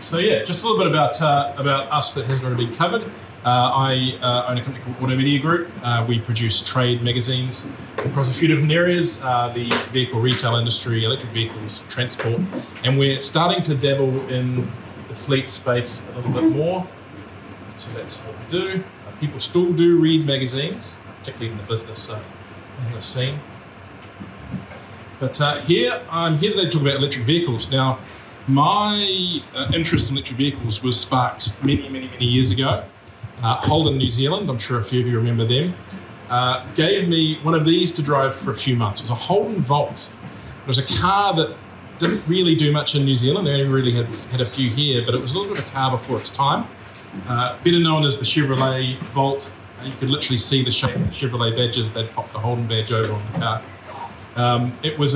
So yeah, just a little bit about us that hasn't already been covered. I own a company called Auto Media Group. We produce trade magazines across a few different areas, the vehicle retail industry, electric vehicles, transport, and we're starting to dabble in the fleet space a little bit more. So that's what we do. People still do read magazines, particularly in the business scene. But I'm here today to talk about electric vehicles. Now, my interest in electric vehicles was sparked many years ago. Holden, New Zealand, I'm sure a few of you remember them, gave me one of these to drive for a few months. It was a Holden Volt. It was a car that didn't really do much in New Zealand. They only really had a few here, but it was a little bit of a car before its time. Better known as the Chevrolet Volt. You could literally see the shape of the Chevrolet badges. They'd pop the Holden badge over on the car. It was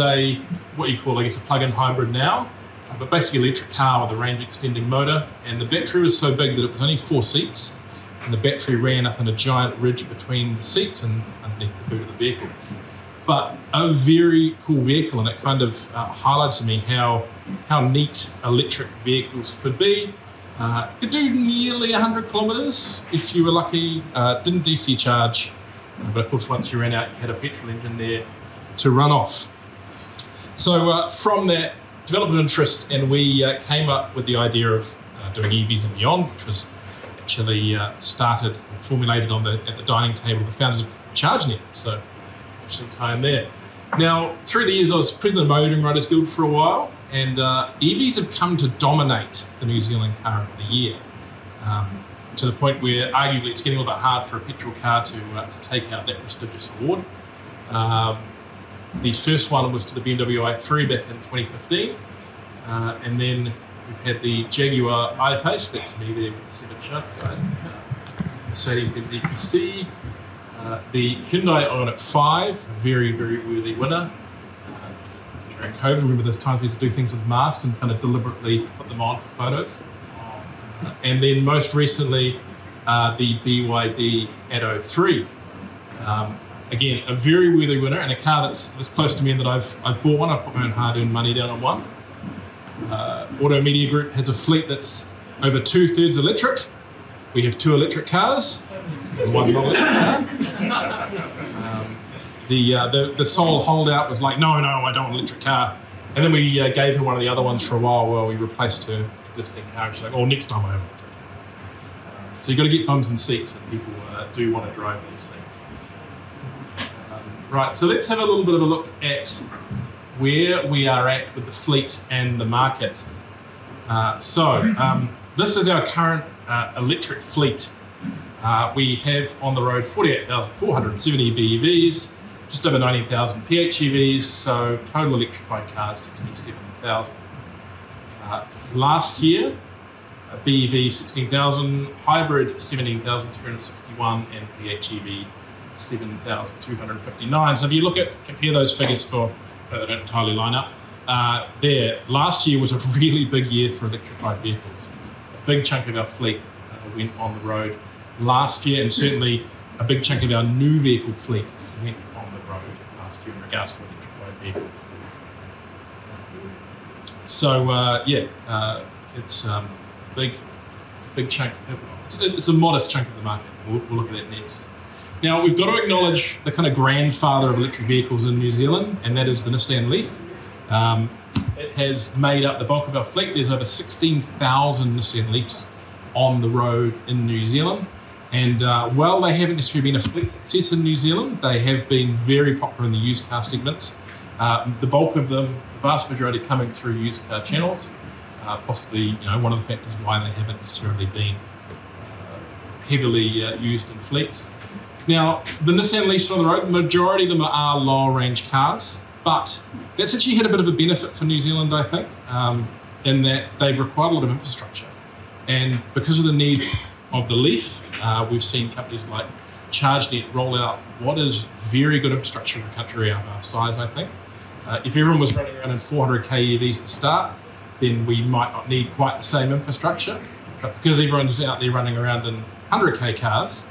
what you call, I guess, a plug-in hybrid now, but basically an electric car with a range extending motor, and the battery was so big that it was only 4 seats, and the battery ran up in a giant ridge between the seats and underneath the boot of the vehicle. But a very cool vehicle, and it kind of highlights to me how neat electric vehicles could be. Could do nearly 100 kilometres if you were lucky. Didn't DC charge, but of course once you ran out you had a petrol engine there to run off. So from that developed an interest, and we came up with the idea of doing EVs and Beyond, which was actually started and formulated at the dining table of the founders of ChargeNet. So interesting time there. Now, through the years I was president of the Motoring Riders Guild for a while, and EVs have come to dominate the New Zealand Car of the Year, to the point where arguably it's getting a little bit hard for a petrol car to take out that prestigious award. The first one was to the BMW i3 back in 2015, and then we've had the Jaguar I-Pace, that's me there with the 7 sharp guys, Mercedes-Benz EQC, the Hyundai Ioniq 5, a very worthy winner. During COVID, remember those times we had to do things with masks and kind of deliberately put them on for photos. And then most recently, the BYD Atto 3. Again, a very worthy winner, and a car that's close to me and that I've bought one. I've put my own hard-earned money down on one. Auto Media Group has a fleet that's over 2/3 electric. We have 2 electric cars, and 1 non-electric car. The sole holdout was like, no, I don't want an electric car. And then we gave her one of the other ones for a while we replaced her existing car. And she's like, oh, next time I have an electric car. So you've got to get bums and seats, and people do want to drive these things. Right, so let's have a little bit of a look at where we are at with the fleet and the market. This is our current electric fleet. We have on the road 48,470 BEVs, just over 90,000 PHEVs, so total electrified cars 67,000. Last year, BEV 16,000, hybrid 17,261, and PHEV 7,259. So if you compare those figures they don't entirely line up. Last year was a really big year for electrified vehicles. A big chunk of our fleet went on the road last year, and certainly a big chunk of our new vehicle fleet went on the road last year in regards to electrified vehicles. It's a big chunk. It's a modest chunk of the market. We'll look at that next. Now, we've got to acknowledge the kind of grandfather of electric vehicles in New Zealand, and that is the Nissan Leaf. It has made up the bulk of our fleet. There's over 16,000 Nissan Leafs on the road in New Zealand. And while they haven't necessarily been a fleet success in New Zealand, they have been very popular in the used car segments. The bulk of them, the vast majority, coming through used car channels. Possibly, one of the factors why they haven't necessarily been heavily used in fleets. Now, the Nissan Leafs on the road, the majority of them are lower range cars, but that's actually had a bit of a benefit for New Zealand, I think, in that they've required a lot of infrastructure. And because of the need of the Leaf, we've seen companies like ChargeNet roll out what is very good infrastructure in a country of our size, I think. If everyone was running around in 400k EVs to start, then we might not need quite the same infrastructure. But because everyone's out there running around in 100k cars,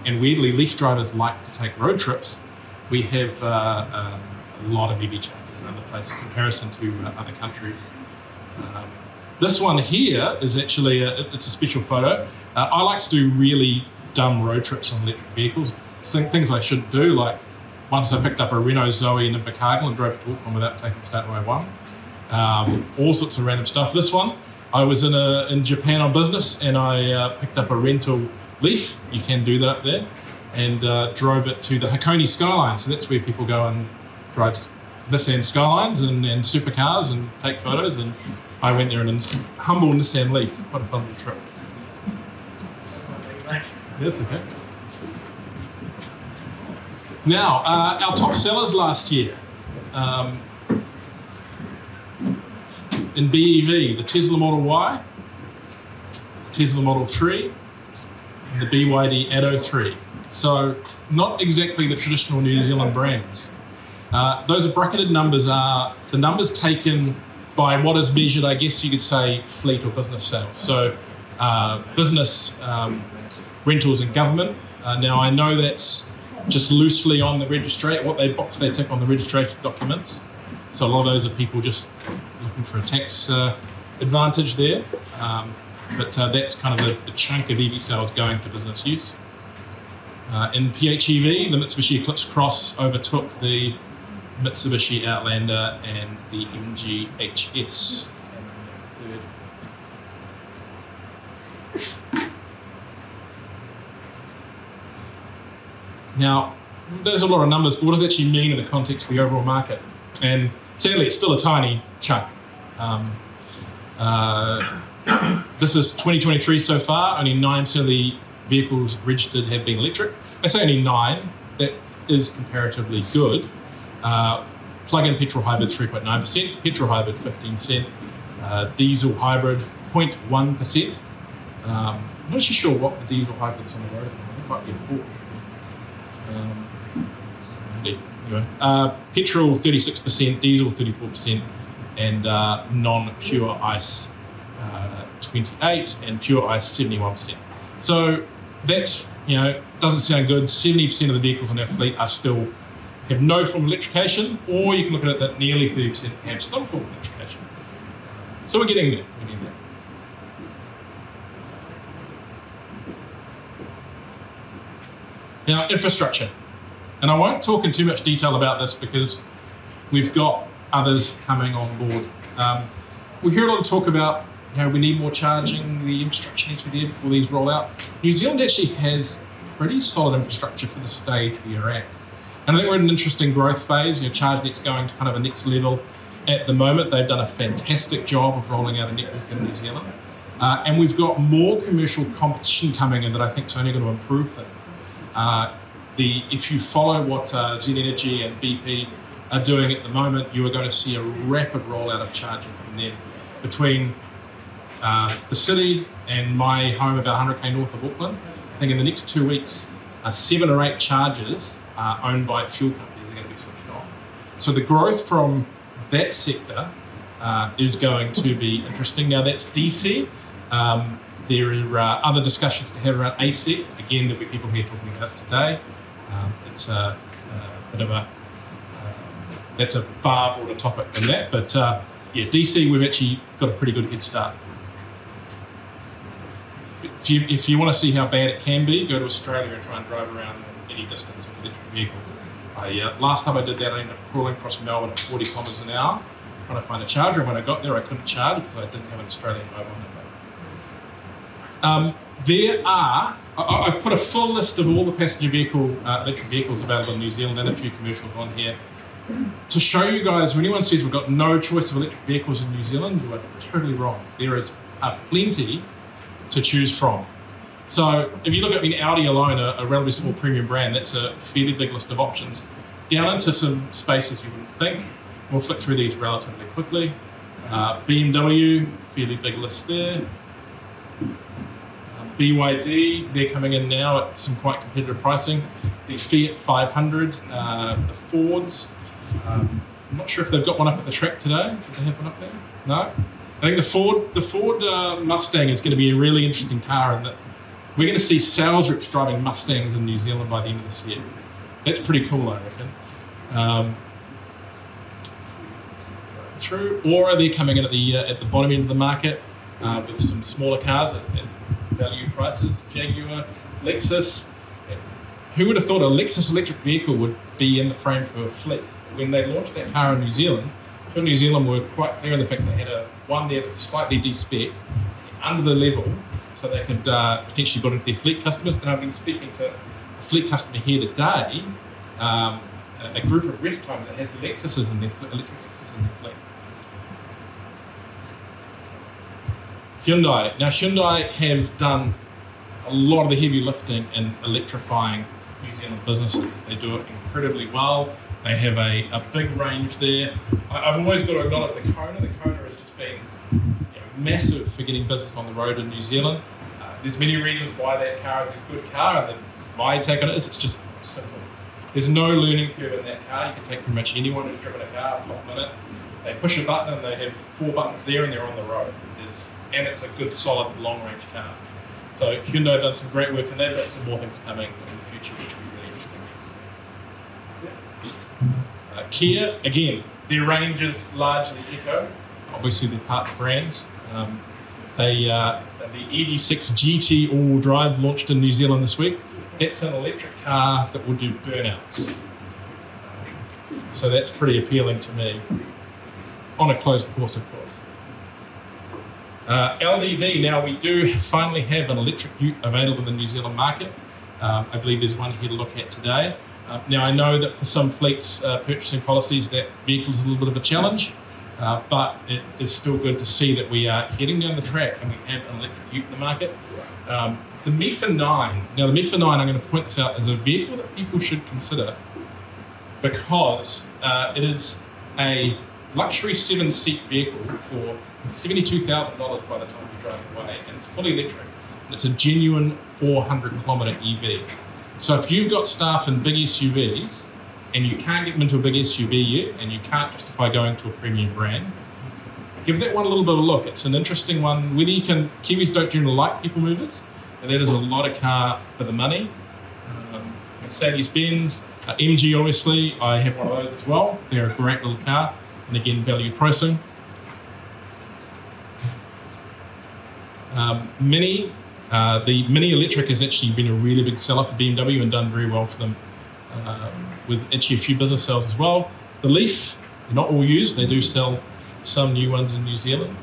and weirdly Leaf drivers like to take road trips, we have a lot of EV chargers in other places in comparison to other countries. This one here is actually, it's a special photo. I like to do really dumb road trips on electric vehicles. Things I shouldn't do, like once I picked up a Renault Zoe in Invercargill and drove it to Auckland without taking Stateway 1. All sorts of random stuff. This one, I was in Japan on business and I picked up a rental Leaf, you can do that up there, and drove it to the Hakone Skyline. So that's where people go and drive Nissan Skylines and supercars and take photos, and I went there in a humble Nissan Leaf. What a fun little trip. That's okay. Now, our top sellers last year. In BEV, the Tesla Model Y, Tesla Model 3, and the BYD Atto 3. So not exactly the traditional New Zealand brands. Those bracketed numbers are the numbers taken by what is measured, I guess you could say, fleet or business sales. So business rentals and government. Now I know that's just loosely on the registration, what they box they tick on the registration documents. So a lot of those are people just looking for a tax advantage there. But that's kind of the chunk of EV sales going to business use. In PHEV, the Mitsubishi Eclipse Cross overtook the Mitsubishi Outlander and the MG HS. Now, there's a lot of numbers, but what does that actually mean in the context of the overall market? And sadly, it's still a tiny chunk. This is 2023 so far. Only 9% of the vehicles registered have been electric. I say only 9. That is comparatively good. Plug-in petrol hybrid 3.9%, petrol hybrid 15%, diesel hybrid 0.1%. I'm not actually sure what the diesel hybrids on the road. I think it might be important. Anyway, petrol 36%, diesel 34%, and non-pure ICE 28%, and pure ICE 71%. So that's, doesn't sound good. 70% of the vehicles in our fleet are still have no form of electrification, or you can look at it that nearly 30% have some form of electrification. So we're getting there. Now, infrastructure. And I won't talk in too much detail about this because we've got others coming on board. We hear a lot of talk about we need more charging, the infrastructure needs to be there before these roll out. New Zealand actually has pretty solid infrastructure for the stage we are at. And I think we're in an interesting growth phase. ChargeNet's going to kind of a next level at the moment. They've done a fantastic job of rolling out a network in New Zealand. And we've got more commercial competition coming in that I think is only going to improve things. If you follow what Z Energy and BP are doing at the moment, you are going to see a rapid rollout of charging from them. Between the city and my home about 100k north of Auckland, I think in the next 2 weeks, 7 or 8 chargers owned by fuel companies are going to be switched on. So the growth from that sector is going to be interesting. Now that's DC. There are other discussions to have around AC. Again, there'll be people here talking about today. It's a bit of that's a far broader topic than that. But DC, we've actually got a pretty good head start. If you want to see how bad it can be, go to Australia and try and drive around any distance in an electric vehicle. Last time I did that, I ended up crawling across Melbourne at 40 kilometres an hour, trying to find a charger. And when I got there, I couldn't charge because I didn't have an Australian mobile number. I've put a full list of all the passenger vehicle, electric vehicles available in New Zealand and a few commercials on here to show you guys, when anyone says we've got no choice of electric vehicles in New Zealand, you are totally wrong. There is plenty to choose from. So if you look at Audi alone, a relatively small premium brand, that's a fairly big list of options. Down into some spaces you wouldn't think. We'll flick through these relatively quickly. BMW, fairly big list there. BYD, they're coming in now at some quite competitive pricing. The Fiat 500, the Fords. I'm not sure if they've got one up at the track today. Did they have one up there? No. I think the Ford Mustang is going to be a really interesting car, and that we're going to see sales reps driving Mustangs in New Zealand by the end of this year. That's pretty cool, I reckon. Through, or are they coming in at the bottom end of the market? with some smaller cars at value prices. Jaguar, Lexus. Who would have thought a Lexus electric vehicle would be in the frame for a fleet? When they launched that car in New Zealand, New Zealand were quite clear in the fact they had one there that's slightly de-spec under the level, so they could potentially put into their fleet customers. And I've been speaking to a fleet customer here today, a group of rest homes that has Lexuses in their electric Lexus in their fleet. Hyundai. Now Hyundai have done a lot of the heavy lifting in electrifying New Zealand businesses. They do it incredibly well. They have a big range there. I've always got to acknowledge the Kona. The Kona has just been massive for getting business on the road in New Zealand. There's many reasons why that car is a good car, and my take on it is it's just simple. There's no learning curve in that car. You can take pretty much anyone who's driven a car, pop in it. They push a button and they have 4 buttons there and they're on the road. And it's a good, solid, long-range car. So Hyundai have done some great work, and they've got some more things coming in the future, which will be really interesting. Kia, again, their range is largely eco. Obviously, they're parts brands. The EV6 GT all-wheel drive launched in New Zealand this week. It's an electric car that will do burnouts. So that's pretty appealing to me. On a closed course, of course. LDV, now we do finally have an electric ute available in the New Zealand market. I believe there's one here to look at today. Now I know that for some fleets purchasing policies that vehicle is a little bit of a challenge, but it is still good to see that we are heading down the track and we have an electric ute in the market. The MEFA 9, now the MEFA 9, I'm going to point this out, is a vehicle that people should consider because it is a luxury 7-seat vehicle for $72,000 by the time you drive away, and it's fully electric. And it's a genuine 400-kilometre EV. So if you've got staff in big SUVs and you can't get them into a big SUV yet, and you can't justify going to a premium brand, give that one a little bit of a look. It's an interesting one. Whether you can, Kiwis don't generally like people movers, and that is a lot of car for the money. Mercedes-Benz, MG obviously, I have one of those as well. They're a great little car, and again, value pricing. Mini, the Mini Electric has actually been a really big seller for BMW and done very well for them, with actually a few business sales as well. The Leaf, they're not all used, they do sell some new ones in New Zealand.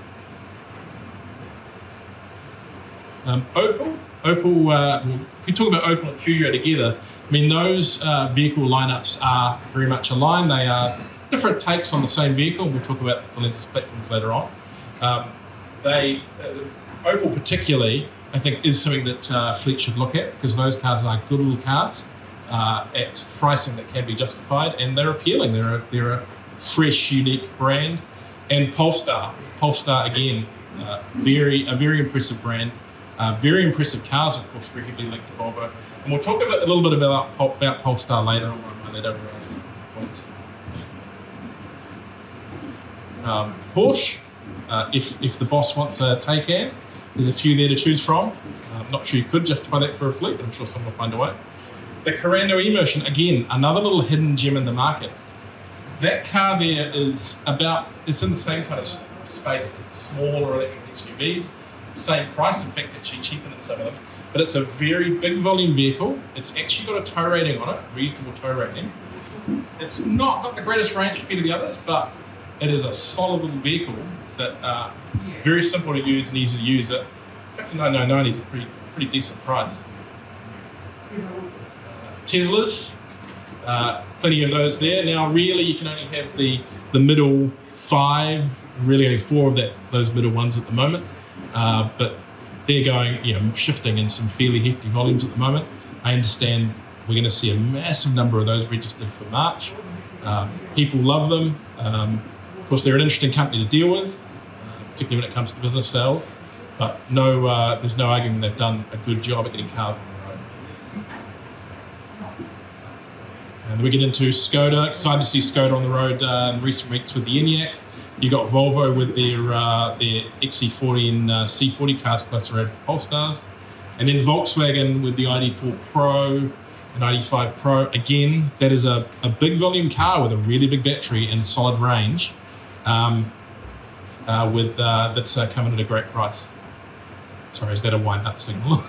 Opel, if we talk about Opel and Peugeot together, I mean those vehicle lineups are very much aligned. They are different takes on the same vehicle. We'll talk about the Stellantis platforms later on. Opel particularly, I think, is something that fleet should look at because those cars are good little cars at pricing that can be justified, and they're appealing. They're a fresh, unique brand. And Polestar again, a very impressive brand, very impressive cars, of course, very heavily linked to Volvo. And we'll talk a little bit about Polestar later on one of my later points. Porsche, if the boss wants a Taycan, there's a few there to choose from. I'm not sure you could justify that for a fleet, but I'm sure someone will find a way. The Corando E-Motion, again, another little hidden gem in the market. That car there is it's in the same kind of space as the smaller electric SUVs, same price, in fact, actually cheaper than some of them, but it's a very big volume vehicle. It's actually got a tow rating on it, reasonable tow rating. It's not got the greatest range compared to the others, but it is a solid little vehicle that very simple to use and easy to use. At $59.99 is a pretty decent price. Teslas, plenty of those there. Now, really, you can only have the middle 5, really only 4 of those middle ones at the moment. But they're going, shifting in some fairly hefty volumes at the moment. I understand we're going to see a massive number of those registered for March. People love them. Of course, they're an interesting company to deal with, particularly when it comes to business sales. But there's no arguing they've done a good job at getting cars on the road. And we get into Skoda. Excited to see Skoda on the road in recent weeks with the Enyaq. You got Volvo with their XC40 and C40 cars closer to Polestars. And then Volkswagen with the ID4 Pro and ID5 Pro. Again, that is a big volume car with a really big battery and solid range. that's coming at a great price. Sorry, is that a wind up signal?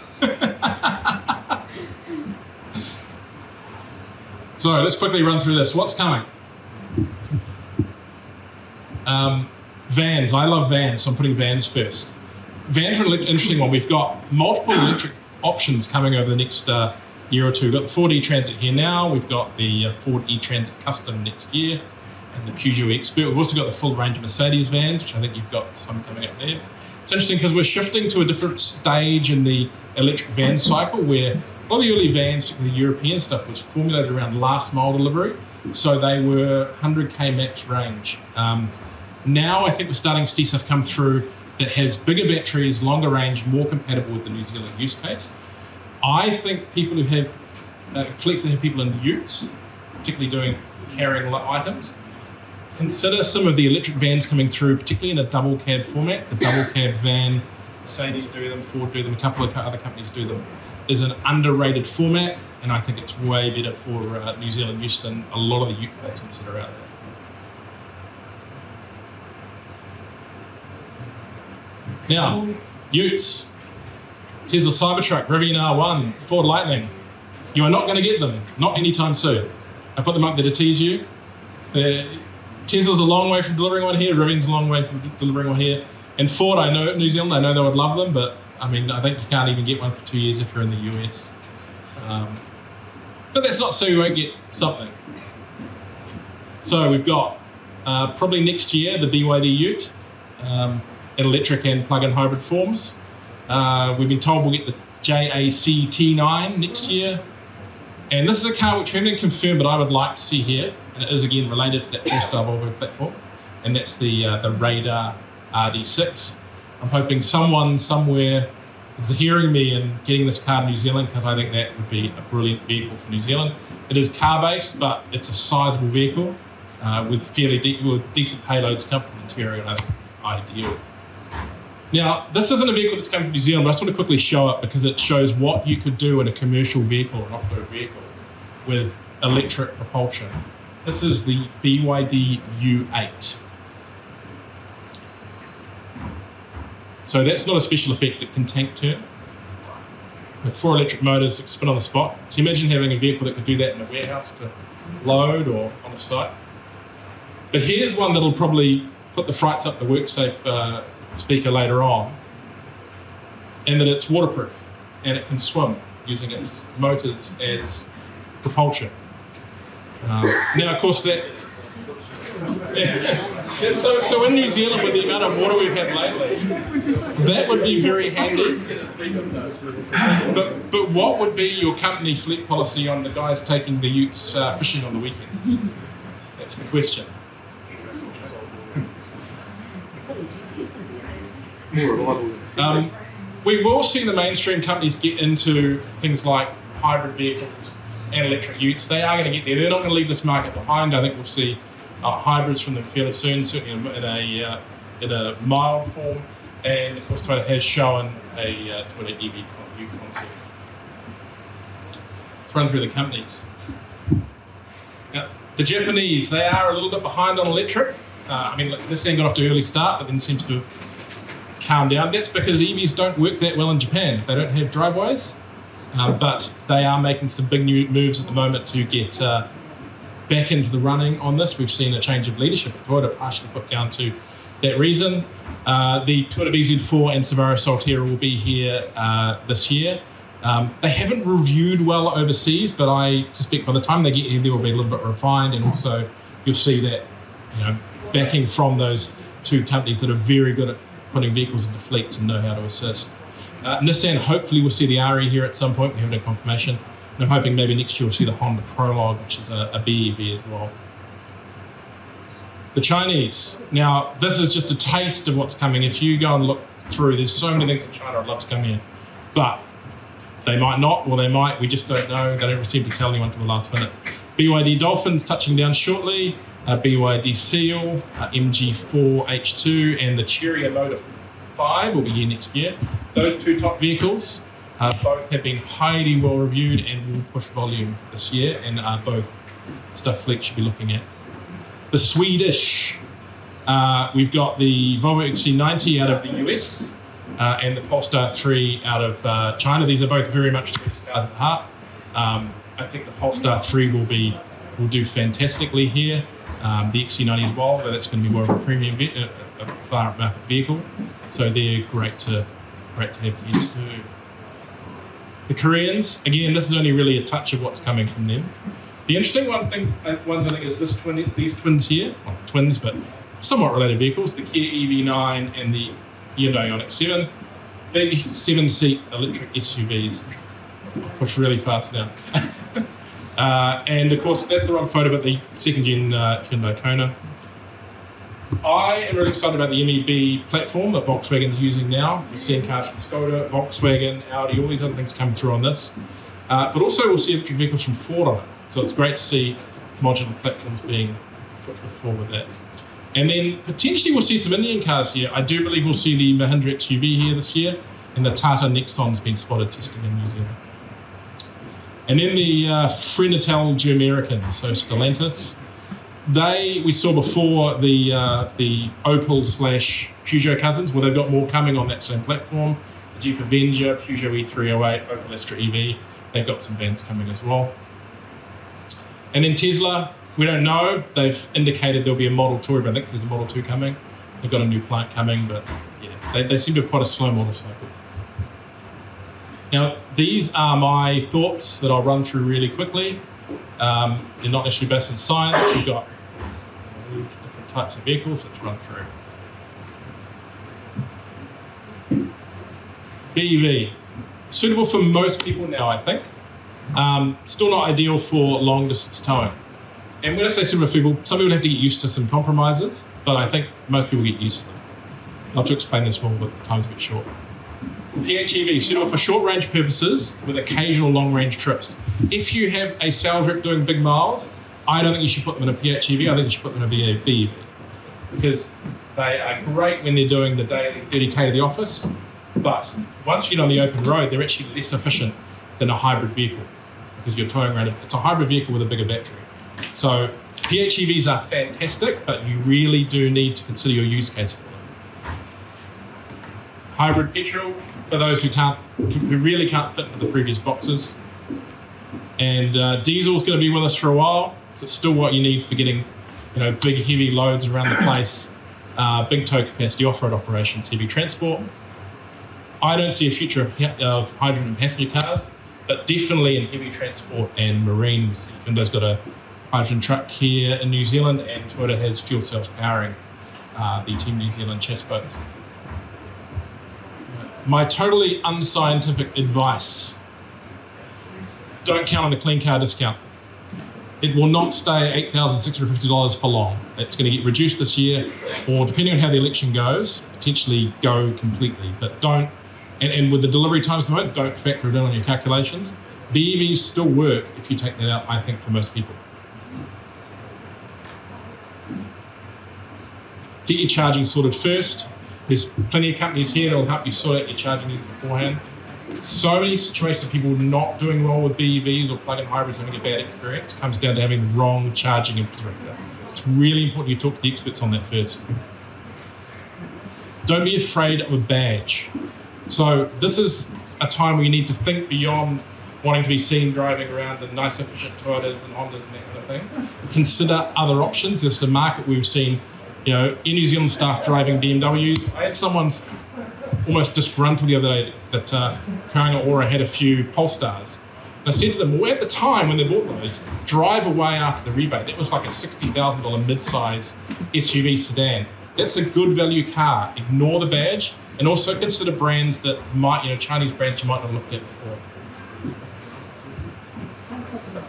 So let's quickly run through this. What's coming? Vans. I love vans, so I'm putting vans first. Vans are an interesting one. We've got multiple electric options coming over the next year or two. We've got the Ford e-Transit here now. We've got the Ford e-Transit Custom next year, and the Peugeot Expert. We've also got the full range of Mercedes vans, which I think you've got some coming up there. It's interesting because we're shifting to a different stage in the electric van cycle, where a lot of the early vans, particularly the European stuff, was formulated around last mile delivery. So they were 100k max range. Now I think we're starting to see stuff come through that has bigger batteries, longer range, more compatible with the New Zealand use case. I think people who have fleets that have people in utes, particularly carrying items, consider some of the electric vans coming through, particularly in a double cab format. The double cab van, Mercedes do them, Ford do them, a couple of other companies do them, is an underrated format, and I think it's way better for New Zealand use than a lot of the ute placements that are out there. Now, utes, Tesla Cybertruck, Rivian R1, Ford Lightning. You are not going to get them, not anytime soon. I put them up there to tease you. Tesla's a long way from delivering one here, Rivian's a long way from delivering one here. And Ford, I know, New Zealand, I know they would love them, but I mean, I think you can't even get one for 2 years if you're in the US. But that's not so you won't get something. So we've got probably next year the BYD Ute, in electric and plug-in hybrid forms. We've been told we'll get the JAC T9 next year. And this is a car which we haven't confirmed, but I would like to see here. And it is again related to that Polestar Volvo platform. And that's the Radar RD6. I'm hoping someone somewhere is hearing me and getting this car to New Zealand, because I think that would be a brilliant vehicle for New Zealand. It is car-based, but it's a sizable vehicle with fairly decent payloads, comfortable interior, and I think ideal. Now, this isn't a vehicle that's coming to New Zealand, but I just want to quickly show it because it shows what you could do in a commercial vehicle, an off-road vehicle, with electric propulsion. This is the BYD U8. So that's not a special effect, it can tank turn. With 4 electric motors that spin on the spot. So imagine having a vehicle that could do that in a warehouse to load or on a site. But here's one that'll probably put the frights up the WorkSafe speaker later on, and that it's waterproof and it can swim using its motors as propulsion. Now, of course, that. So in New Zealand, with the amount of water we've had lately, that would be very handy. But what would be your company fleet policy on the guys taking the utes fishing on the weekend? That's the question. We will see the mainstream companies get into things like hybrid vehicles and electric utes. They are going to get there. They're not going to leave this market behind. I think we'll see hybrids from them fairly soon, certainly in a mild form. And of course, Toyota has shown a Toyota EV concept. Let's run through the companies. Now, the Japanese, they are a little bit behind on electric. I mean, this thing got off to an early start, but then seems to have calmed down. That's because EVs don't work that well in Japan. They don't have driveways, but they are making some big new moves at the moment to get back into the running on this. We've seen a change of leadership at Toyota, partially put down to that reason. The Toyota BZ4 and Subaru Solterra will be here this year. They haven't reviewed well overseas, but I suspect by the time they get here, they will be a little bit refined, and also you'll see that, you know, backing from those two companies that are very good at putting vehicles into fleets and know how to assist. Nissan, hopefully we'll see the RE here at some point. We have no confirmation. And I'm hoping maybe next year we'll see the Honda Prologue, which is a BEV as well. The Chinese. Now, this is just a taste of what's coming. If you go and look through, there's so many things in China I'd love to come here. But they might not, or they might. We just don't know. They don't seem to tell anyone until the last minute. BYD Dolphins touching down shortly. BYD Seal, MG4 H2, and the Chery Motor 5 will be here next year. Those two top vehicles both have been highly well reviewed and will push volume this year, and both stuff fleet should be looking at. The Swedish, We've got the Volvo XC90 out of the US and the Polestar 3 out of China. These are both very much cars at the heart. I think the Polestar 3 will do fantastically here. The XC90 as well, but that's going to be more of a premium far up market vehicle. So they're great to have here too. The Koreans, again, this is only really a touch of what's coming from them. The interesting one thing I think is these twins here, well, twins, but somewhat related vehicles, the Kia EV9 and the Hyundai Ioniq 7, big 7-seat electric SUVs. I'll push really fast now. And of course, that's the wrong photo, but the second-gen Hyundai Kona. I am really excited about the MEB platform that Volkswagen's using now. We're seeing cars from Skoda, Volkswagen, Audi, all these other things coming through on this. But also we'll see electric vehicles from Ford on it. So it's great to see modular platforms being put forward with that. And then potentially we'll see some Indian cars here. I do believe we'll see the Mahindra XUV here this year, and the Tata Nexon's been spotted testing in New Zealand. And then the Frenatel Americans, so Stellantis. We saw before the Opel / Peugeot cousins, well, they've got more coming on that same platform. The Jeep Avenger, Peugeot E308, Opel Astra EV, they've got some vans coming as well. And then Tesla, we don't know. They've indicated there'll be a Model 2, but I think there's a Model 2 coming. They've got a new plant coming, but yeah, they seem to have quite a slow motorcycle. Now, these are my thoughts that I'll run through really quickly. They're not necessarily based on science. We've got these different types of vehicles. Let's run through. BEV, suitable for most people now, I think. Still not ideal for long distance towing. And when I say suitable for people, some people have to get used to some compromises, but I think most people get used to them. I'll have to explain this more, but time's a bit short. PHEV, suitable for short range purposes with occasional long range trips. If you have a sales rep doing big miles, I don't think you should put them in a PHEV, I think you should put them in a BEV. Because they are great when they're doing the daily 30K to the office, but once you get on the open road, they're actually less efficient than a hybrid vehicle because you're towing around. It's a hybrid vehicle with a bigger battery. So PHEVs are fantastic, but you really do need to consider your use case for them. Hybrid petrol, for those who really can't fit into the previous boxes. And diesel's going to be with us for a while. So it's still what you need for getting, big heavy loads around the place, big tow capacity off-road operations, heavy transport. I don't see a future of hydrogen passenger cars, but definitely in heavy transport and marine. Hyundai's got a hydrogen truck here in New Zealand, and Toyota has fuel cells powering the Team New Zealand chest boats. My totally unscientific advice: don't count on the clean car discount. It will not stay at $8,650 for long. It's going to get reduced this year, or depending on how the election goes, potentially go completely. But don't, and with the delivery times at the moment, don't factor it in on your calculations. BEVs still work if you take that out, I think, for most people. Get your charging sorted first. There's plenty of companies here that will help you sort out your charging needs beforehand. So many situations of people not doing well with BEVs or plug-in hybrids having a bad experience comes down to having the wrong charging infrastructure. It's really important you talk to the experts on that first. Don't be afraid of a badge. So this is a time where you need to think beyond wanting to be seen driving around in nice efficient Toyotas and Hondas and that kind of thing. Consider other options. There's a market we've seen, in New Zealand staff driving BMWs. I had someone almost disgruntled the other day that Kāinga Ora had a few Polestars. And I said to them, well, at the time when they bought those, drive away after the rebate. That was like a $60,000 mid-size SUV sedan. That's a good value car. Ignore the badge, and also consider brands that might, Chinese brands you might not have looked at before.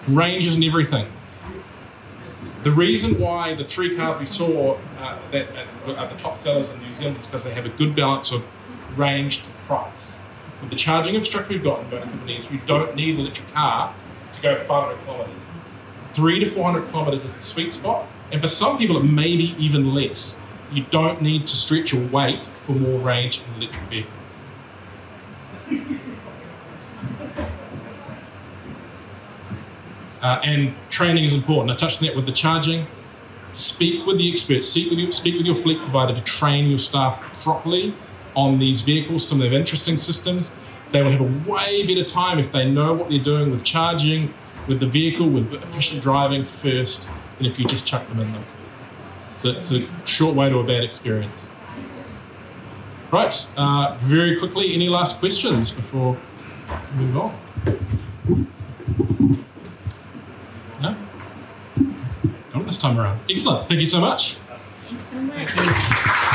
Range isn't everything. The reason why the three cars we saw that are the top sellers in New Zealand is because they have a good balance of range to price. With the charging infrastructure we've got in both companies, you don't need an electric car to go 500 kilometres. 300 to 400 kilometres is the sweet spot, and for some people it may be even less. You don't need to stretch your weight for more range in an electric vehicle. And training is important. I touched on that with the charging. speak with the experts, speak with your fleet provider to train your staff properly on these vehicles, some of their interesting systems. They will have a way better time if they know what they're doing with charging, with the vehicle, with efficient driving first, than if you just chuck them in them. So it's a short way to a bad experience. Right, very quickly, any last questions before we move on? No? Not this time around. Excellent, thank you so much. Thanks so much.